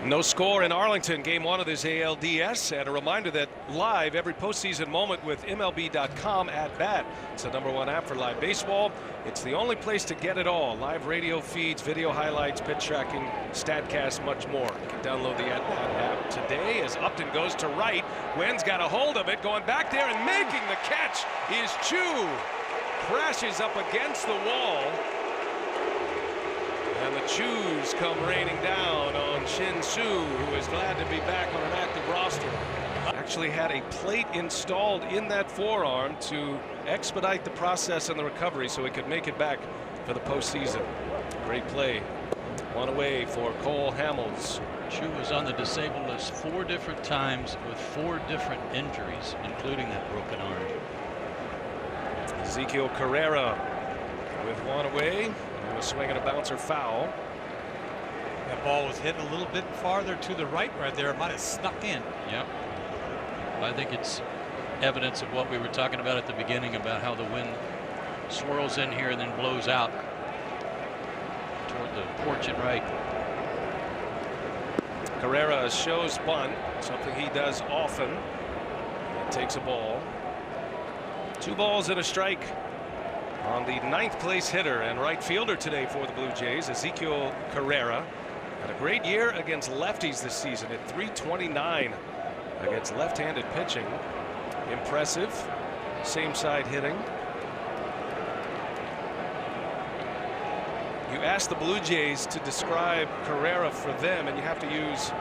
No score in Arlington, game one of this ALDS, and a reminder that live every postseason moment with MLB.com at bat. It's the #1 app for live baseball. It's the only place to get it all. Live radio feeds, video highlights, pitch tracking, StatCast, much more. You can download the at bat app today as Upton goes to right. Wynn's got a hold of it, going back there and making the catch is Chu. Crashes up against the wall. And the Chews come raining down on Shin Su, who is glad to be back on an active roster. Actually had a plate installed in that forearm to expedite the process and the recovery so he could make it back for the postseason. Great play. One away for Cole Hamels. Chu was on the disabled list 4 different times with 4 different injuries, including that broken arm. Ezekiel Carrera with one away. A swing and a bouncer foul. That ball was hit a little bit farther to the right there. It might have snuck in. Yep. I think it's evidence of what we were talking about at the beginning about how the wind swirls in here and then blows out toward the porch and right. Carrera shows bunt, something he does often. And takes a ball. 2 balls and a strike on the 9th place hitter and right fielder today for the Blue Jays, Ezekiel Carrera. Had a great year against lefties this season at .329 against left-handed pitching. Impressive. Same side hitting. You ask the Blue Jays to describe Carrera for them, and you have to use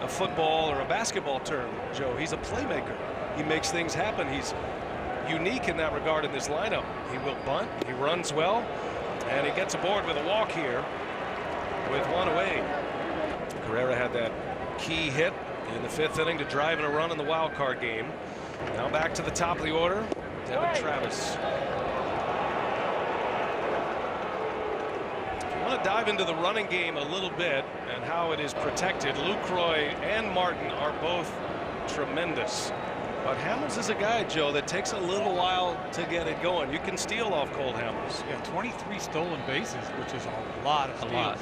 a football or a basketball term, Joe. He's a playmaker. He makes things happen. He's unique in that regard in this lineup. He will bunt, he runs well, and he gets aboard with a walk here with one away. Carrera had that key hit in the 5th inning to drive in a run in the wild card game. Now back to the top of the order, Devin Travis. If you want to dive into the running game a little bit and how it is protected, Lucroy and Martin are both tremendous. But Hamels is a guy, Joe, that takes a little while to get it going. You can steal off Cole Hamels. Yeah, 23 stolen bases, which is a lot of steals.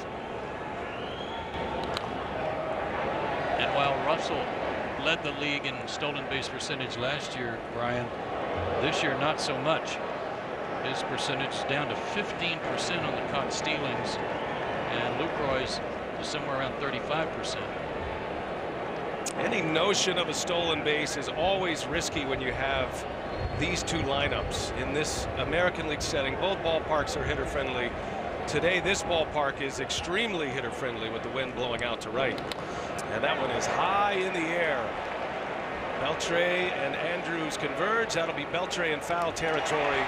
And while Russell led the league in stolen base percentage last year, Brian, this year not so much. His percentage is down to 15% on the caught stealings, and Lucroy's is somewhere around 35%. Any notion of a stolen base is always risky when you have these 2 lineups in this American League setting. Both ballparks are hitter friendly. Today this ballpark is extremely hitter friendly with the wind blowing out to right, and that one is high in the air. Beltre and Andrews converge. That'll be Beltre in foul territory.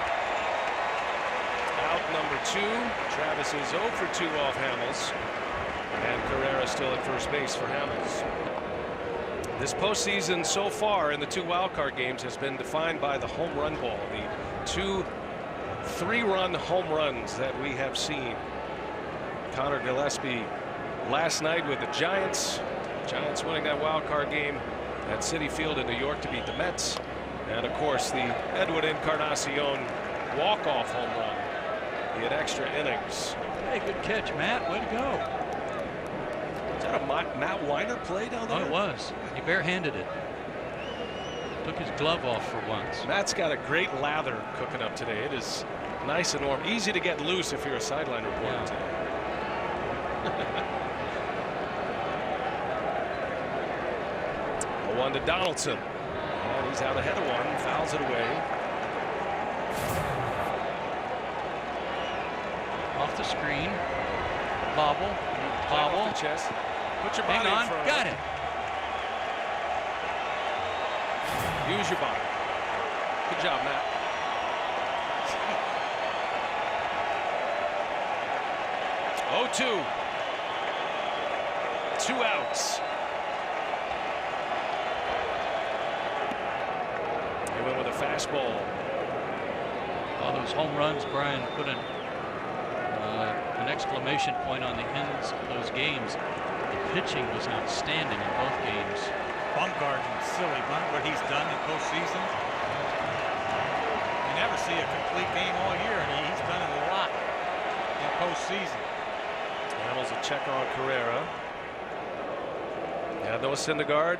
Out number 2. Travis is 0 for 2 off Hamels, and Carrera still at first base for Hamels. This postseason so far in the 2 wildcard games has been defined by the home run ball, the 2 3-run home runs that we have seen. Connor Gillespie last night with the Giants. Giants winning that wildcard game at Citi Field in New York to beat the Mets. And of course the Edwin Encarnacion walk-off home run in extra innings. Hey, good catch, Matt. Way to go. Is that a Matt Weiner play down there? Oh, it was. He barehanded it. Took his glove off for once. Matt's got a great lather cooking up today. It is nice and warm. Easy to get loose if you're a sideline reporter today. A 1 to Donaldson. And he's out ahead of 1. Fouls it away. Off the screen. Bobble. Bobble. Off the chest. Put your body in front. Got it. Use your body. Good job, Matt. Oh, 2. 2 outs. He went with a fastball. All those home runs, Brian, put an exclamation point on the ends of those games. The pitching was outstanding in both games. Bumgarner's silly bunt, what he's done in postseason. You never see a complete game all year, and he's done it a lot in postseason. Hamels a check on Carrera. Noah Syndergaard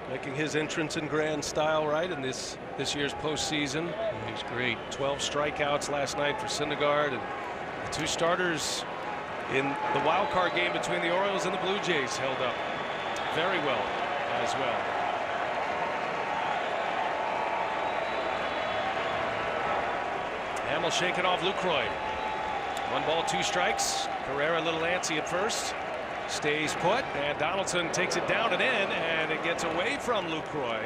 making his entrance in grand style right in this year's postseason. He's great. 12 strikeouts last night for Syndergaard, and the 2 starters in the wild card game between the Orioles and the Blue Jays held up very well as well. Hamill shaking off Lucroy. 1 ball, 2 strikes. Carrera a little antsy at first. Stays put, and Donaldson takes it down and in, and it gets away from Lucroy.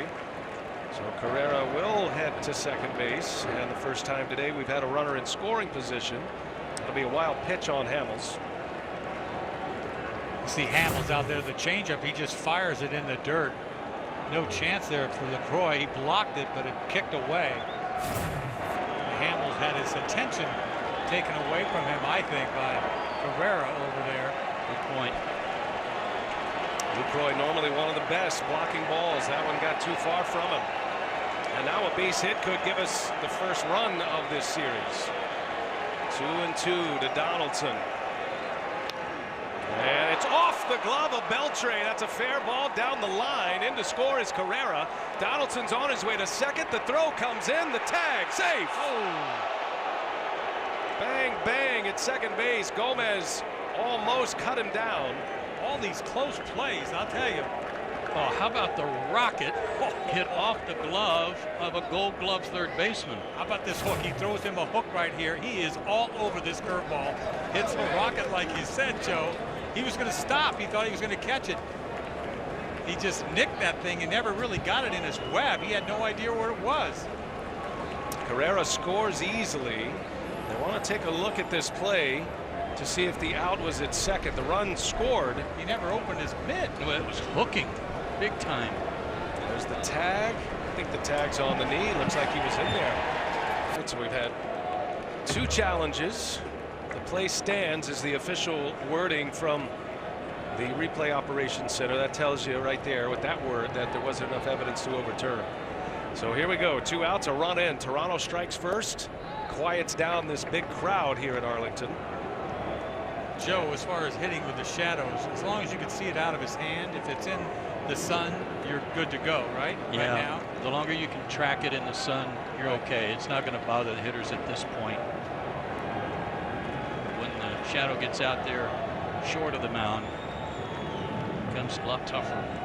So Carrera will head to second base, and the first time today we've had a runner in scoring position. It'll be a wild pitch on Hamels. You see Hamels out there, the changeup, he just fires it in the dirt. No chance there for LaCroix. He blocked it, but it kicked away. Hamels had his attention taken away from him, I think, by Carrera over there. Good point. Lucroy normally one of the best blocking balls. That one got too far from him. And now a base hit could give us the first run of this series. 2-2 to Donaldson. And it's off the glove of Beltre. That's a fair ball down the line. In to score is Carrera. Donaldson's on his way to second. The throw comes in. The tag. Safe. Oh. Bang, bang at second base. Gomez almost cut him down. All these close plays, I'll tell you. Oh, how about the rocket hit off the glove of a Gold Gloves third baseman? How about this hook? He throws him a hook right here. He is all over this curveball. Hits the rocket like you said, Joe. He was going to stop. He thought he was going to catch it. He just nicked that thing and never really got it in his web. He had no idea where it was. Carrera scores easily. They want to take a look at this play to see if the out was at second. The run scored. He never opened his mitt. No, it was hooking big time. There's the tag. I think the tag's on the knee. Looks like he was in there. So we've had 2 challenges. The play stands is the official wording from the replay operations center. That tells you right there with that word that there wasn't enough evidence to overturn. So here we go. 2 outs, a run in. Toronto strikes first. Quiets down this big crowd here in Arlington. Joe, as far as hitting with the shadows, as long as you can see it out of his hand, if it's in the sun, you're good to go, right? Yeah. Right now. The longer you can track it in the sun, you're okay. It's not going to bother the hitters at this point. When the shadow gets out there short of the mound, it becomes a lot tougher.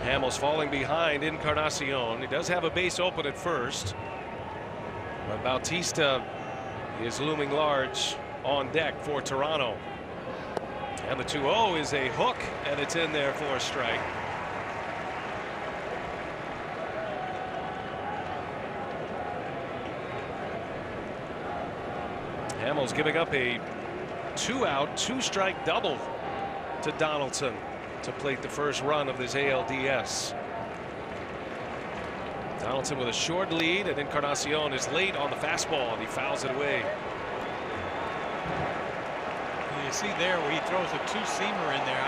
Hamels falling behind Encarnacion. He does have a base open at first, but Bautista is looming large on deck for Toronto. And the 2-0 is a hook, and it's in there for a strike. Hamels giving up a 2-out, 2-strike double to Donaldson to plate the first run of this ALDS. Donaldson with a short lead, and Encarnacion is late on the fastball, and he fouls it away. You see there where he throws a 2-seamer in there.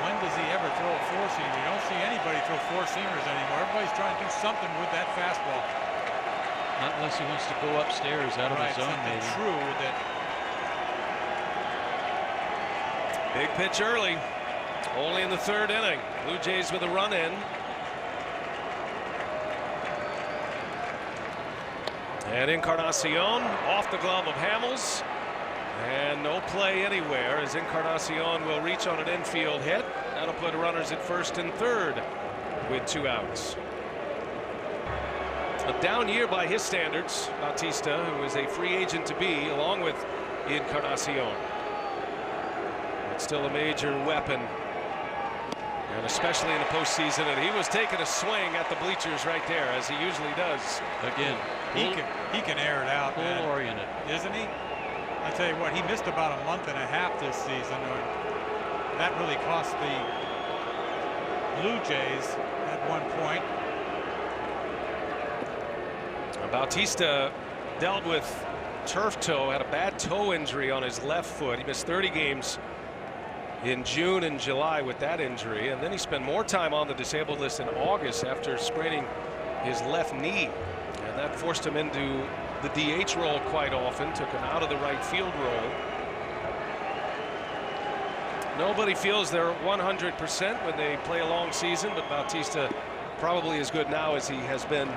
When does he ever throw a 4-seamer? You don't see anybody throw 4-seamers anymore. Everybody's trying to do something with that fastball. Not unless he wants to go upstairs out of his zone, maybe. True that. Big pitch early. Only in the 3rd inning. Blue Jays with a run in. And Encarnacion off the glove of Hamels. And no play anywhere as Encarnacion will reach on an infield hit. That'll put runners at first and third with 2 outs. A down year by his standards. Bautista, who is a free agent to be, along with Encarnacion. But still a major weapon. And especially in the postseason, and he was taking a swing at the bleachers right there, as he usually does. Again, He can air it out, man. pull oriented, Isn't he? I tell you what, he missed about a month and a half this season. That really cost the Blue Jays at one point. Bautista dealt with turf toe, had a bad toe injury on his left foot. He missed 30 games in June and July with that injury, and then he spent more time on the disabled list in August after spraining his left knee, and that forced him into the DH role quite often, took him out of the right field role. Nobody feels they're 100% when they play a long season, but Bautista probably as good now as he has been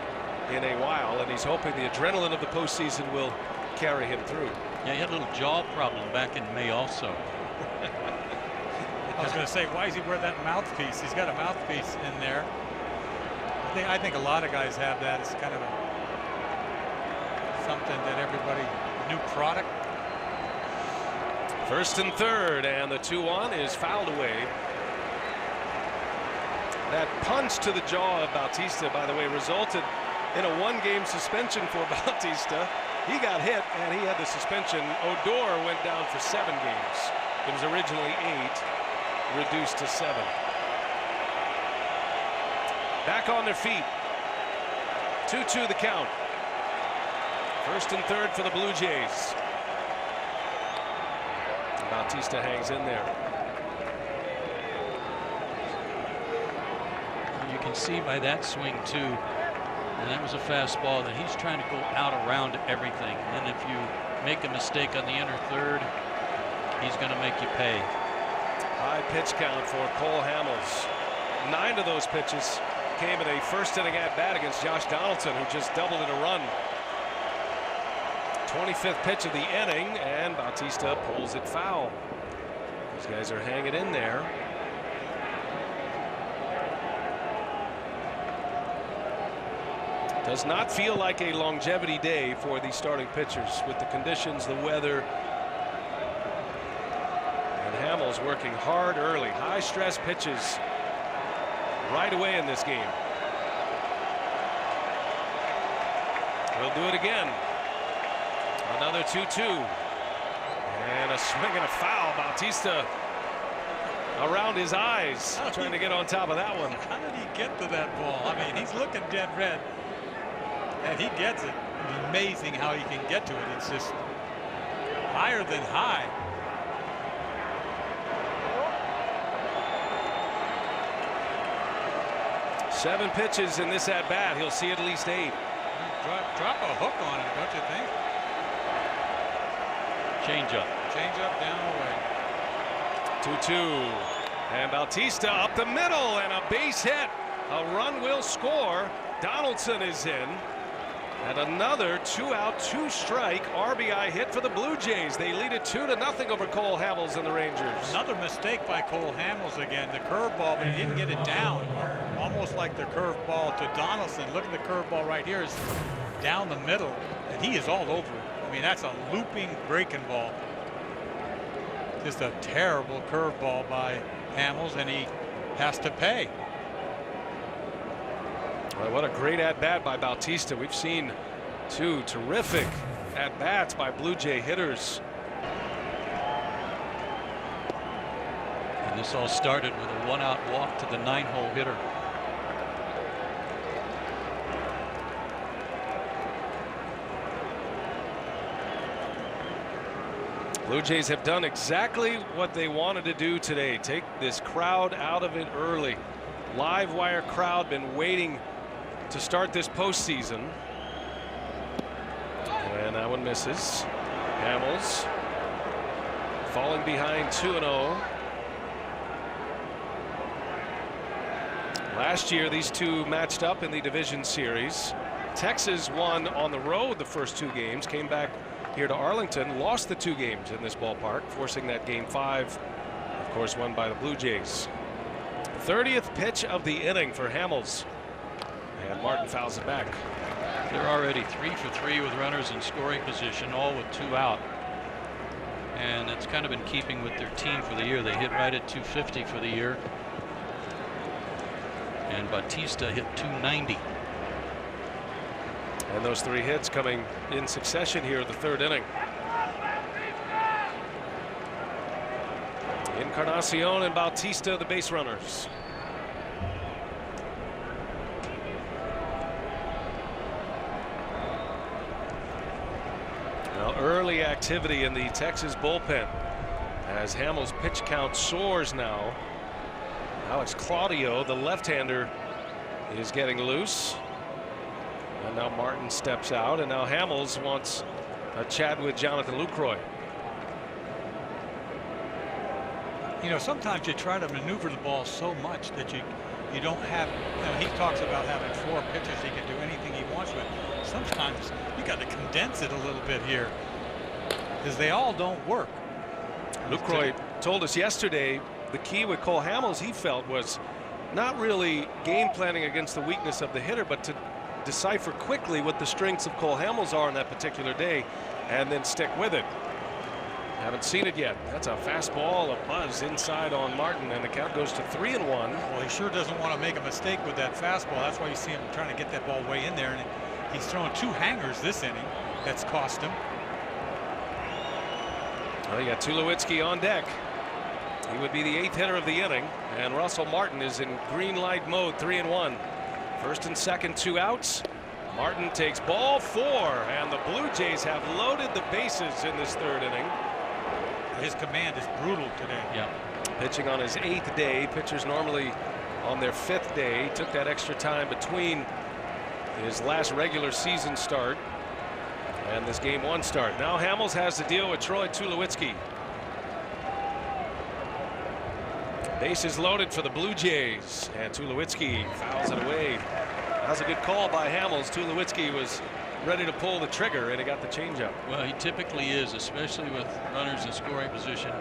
in a while, and he's hoping the adrenaline of the postseason will carry him through. Yeah, he had a little jaw problem back in May also. I was going to say, why does he wear that mouthpiece? He's got a mouthpiece in there. I think a lot of guys have that. It's kind of something that everybody, new product. First and third, and the 2-1 is fouled away. That punch to the jaw of Bautista, by the way, resulted in a 1-game suspension for Bautista. He got hit and he had the suspension. Odor went down for 7 games. It was originally 8, reduced to 7. Back on their feet. 2-2 the count. First and third for the Blue Jays. Bautista hangs in there. You can see by that swing too, and that was a fastball, that he's trying to go out around everything, and if you make a mistake on the inner third, he's going to make you pay. High pitch count for Cole Hamels. 9 of those pitches came in a first inning at bat against Josh Donaldson, who just doubled in a run. 25th pitch of the inning, and Bautista pulls it foul. These guys are hanging in there. Does not feel like a longevity day for the starting pitchers with the conditions, the weather. And Hamels working hard early. High stress pitches right away in this game. We'll do it again. Another 2-2. And a swing and a foul. Bautista around his eyes, trying to get on top of that one. How did he get to that ball? I mean, he's looking dead red, and he gets it. It's amazing how he can get to it. It's just higher than high. Seven pitches in this at bat. He'll see at least 8. Drop a hook on him, don't you think? Change up. Change up down the way. 2-2. And Bautista up the middle, and a base hit. A run will score. Donaldson is in. And another 2-out, 2-strike RBI hit for the Blue Jays. They lead it 2-0 over Cole Hamels and the Rangers. Another mistake by Cole Hamels again. The curveball, but he didn't get it down. Almost like the curveball to Donaldson. Look at the curveball right here. Is down the middle, and he is all over it. I mean, that's a looping breaking ball. Just a terrible curveball by Hamels, and he has to pay. Well, what a great at-bat by Bautista. We've seen 2 terrific at-bats by Blue Jay hitters. And this all started with a 1-out walk to the 9-hole hitter. Blue Jays have done exactly what they wanted to do today. Take this crowd out of it early. Live wire crowd been waiting to start this postseason. And that one misses. Hamels falling behind 2-0. Last year these two matched up in the division series. Texas won on the road the first 2 games, came back here to Arlington, lost the 2 games in this ballpark, forcing that game 5, of course, won by the Blue Jays. 30th pitch of the inning for Hamels, and Martin fouls it back. They're already 3 for 3 with runners in scoring position, all with 2 out, and it's kind of in keeping with their team for the year. They hit right at 250 for the year, and Bautista hit 290. And those 3 hits coming in succession here in the 3rd inning. Encarnacion and Bautista, the base runners. Now, early activity in the Texas bullpen as Hamels' pitch count soars now. Now it's Claudio, the left-hander, is getting loose. And now Martin steps out, and now Hamels wants a chat with Jonathan Lucroy. You know, sometimes you try to maneuver the ball so much that you don't have, you know, he talks about having 4 pitches he can do anything he wants with. Sometimes you got to condense it a little bit here because they all don't work. Lucroy told us yesterday the key with Cole Hamels, he felt, was not really game planning against the weakness of the hitter, but to decipher quickly what the strengths of Cole Hamels are on that particular day and then stick with it. Haven't seen it yet. That's a fastball, a buzz inside on Martin, and the count goes to 3-1. Well, he sure doesn't want to make a mistake with that fastball. That's why you see him trying to get that ball way in there, and he's throwing 2 hangers this inning. That's cost him. Well, you got Tulowitzki on deck. He would be the 8th hitter of the inning, and Russell Martin is in green light mode. 3-1. First and second, 2 outs. Martin takes ball 4, and the Blue Jays have loaded the bases in this 3rd inning. His command is brutal today. Yeah. Pitching on his 8th day. Pitchers normally on their 5th day. He took that extra time between his last regular season start and this game 1 start. Now Hamels has to deal with Troy Tulowitzki. Bases loaded for the Blue Jays, and Tulowitzki fouls it away. That was a good call by Hamels. Tulowitzki was ready to pull the trigger, and he got the changeup. Well, he typically is, especially with runners in scoring position.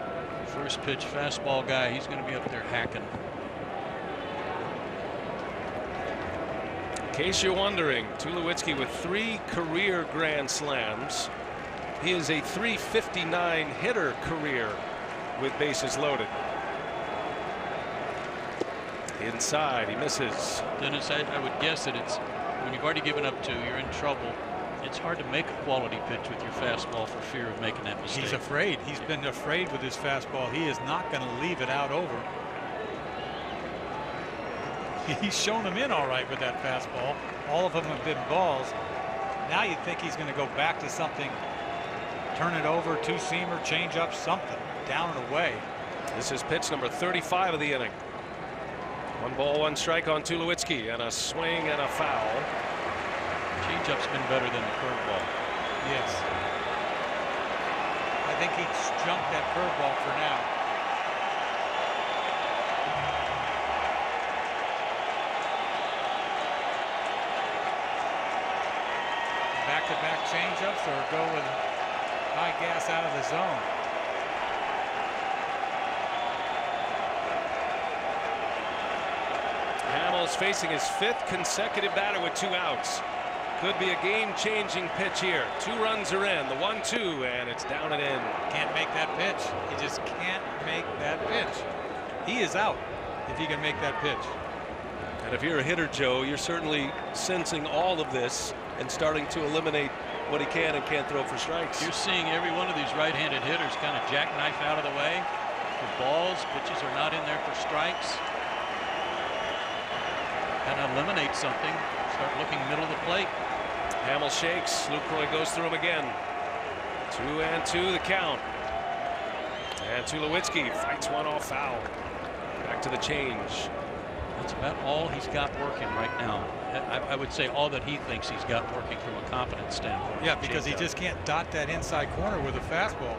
First pitch fastball guy, he's going to be up there hacking. In case you're wondering, Tulowitzki with 3 career grand slams. He is a .359 hitter career with bases loaded. Inside, he misses. Dennis, I would guess that it's when you've already given up 2, you're in trouble. It's hard to make a quality pitch with your fastball for fear of making that mistake. He's afraid. He's been afraid with his fastball. He is not going to leave it out over. He's shown him in all right with that fastball. All of them have been balls. Now you think he's going to go back to something, turn it over, 2-seamer, change up, something, down and away. This is pitch number 35 of the inning. 1 ball, 1 strike on Tulowitzki, and a swing and a foul. Changeup's been better than the curveball. Yes. I think he's jumped that curveball for now. Back-to-back changeups or go with high gas out of the zone. Hamels facing his 5th consecutive batter with 2 outs. Could be a game-changing pitch here. 2 runs are in, the 1-2, and it's down and in. Can't make that pitch. He just can't make that pitch. He is out if he can make that pitch. And if you're a hitter, Joe, you're certainly sensing all of this and starting to eliminate what he can and can't throw for strikes. You're seeing every one of these right-handed hitters kind of jackknife out of the way for balls. Pitches are not in there for strikes. Kind of eliminate something. Start looking middle of the plate. Hamels shakes. Lucroy goes through him again. 2-2 the count. And Tulowitzki fights one off foul. Back to the change. That's about all he's got working right now. I would say all that he thinks he's got working from a confidence standpoint. Yeah, because he just can't dot that inside corner with a fastball.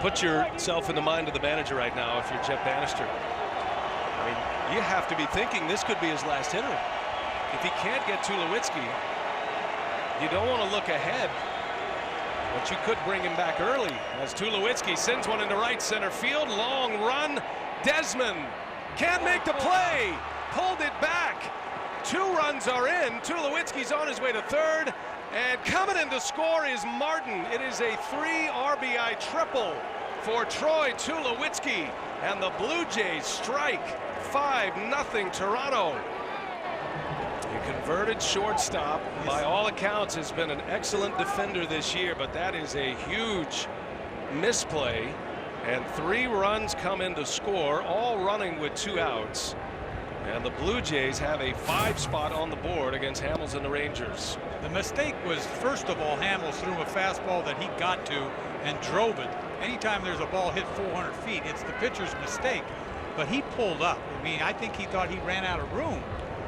Put yourself in the mind of the manager right now if you're Jeff Bannister. I mean, you have to be thinking this could be his last hitter. If he can't get Tulowitzki, you don't want to look ahead, but you could bring him back early as Tulowitzki sends one into right center field. Long run. Desmond can't make the play. Pulled it back. 2 runs are in. Tulowitzki's on his way to third. And coming in to score is Martin. It is a 3 RBI triple for Troy Tulowitzki. And the Blue Jays strike 5-0 Toronto. A converted shortstop, by all accounts, has been an excellent defender this year, but that is a huge misplay. And 3 runs come in to score, all running with 2 outs. And the Blue Jays have a 5 spot on the board against Hamels and the Rangers. The mistake was, first of all, Hamels threw a fastball that he got to and drove it. anytime there's a ball hit 400 feet, it's the pitcher's mistake. But he pulled up. I mean, I think he thought he ran out of room.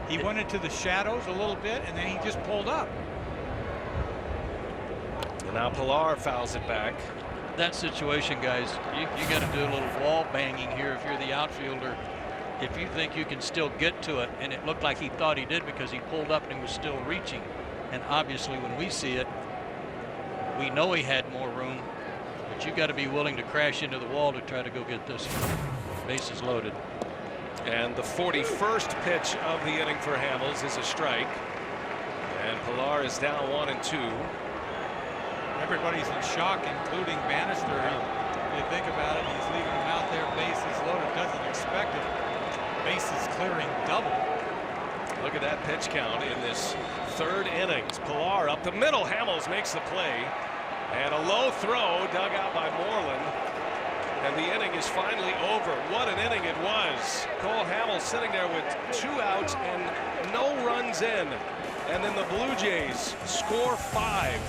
He went into the shadows a little bit, and then he just pulled up. And now Pilar fouls it back. That situation, guys, you got to do a little wall banging here if you're the outfielder. If you think you can still get to it, and it looked like he thought he did because he pulled up and he was still reaching. And obviously when we see it, we know he had more room, but you got to be willing to crash into the wall to try to go get this one. Bases loaded. And the 41st pitch of the inning for Hamels is a strike. And Pilar is down 1-2. Everybody's in shock, including Bannister. You think about it, he's leaving him out there, bases loaded, doesn't expect it. Bases clearing double. Look at that pitch count in this third innings. Pilar up the middle. Hamels makes the play. And a low throw dug out by Moreland. And the inning is finally over. What an inning it was. Cole Hamels sitting there with 2 outs and no runs in. And then the Blue Jays score 5.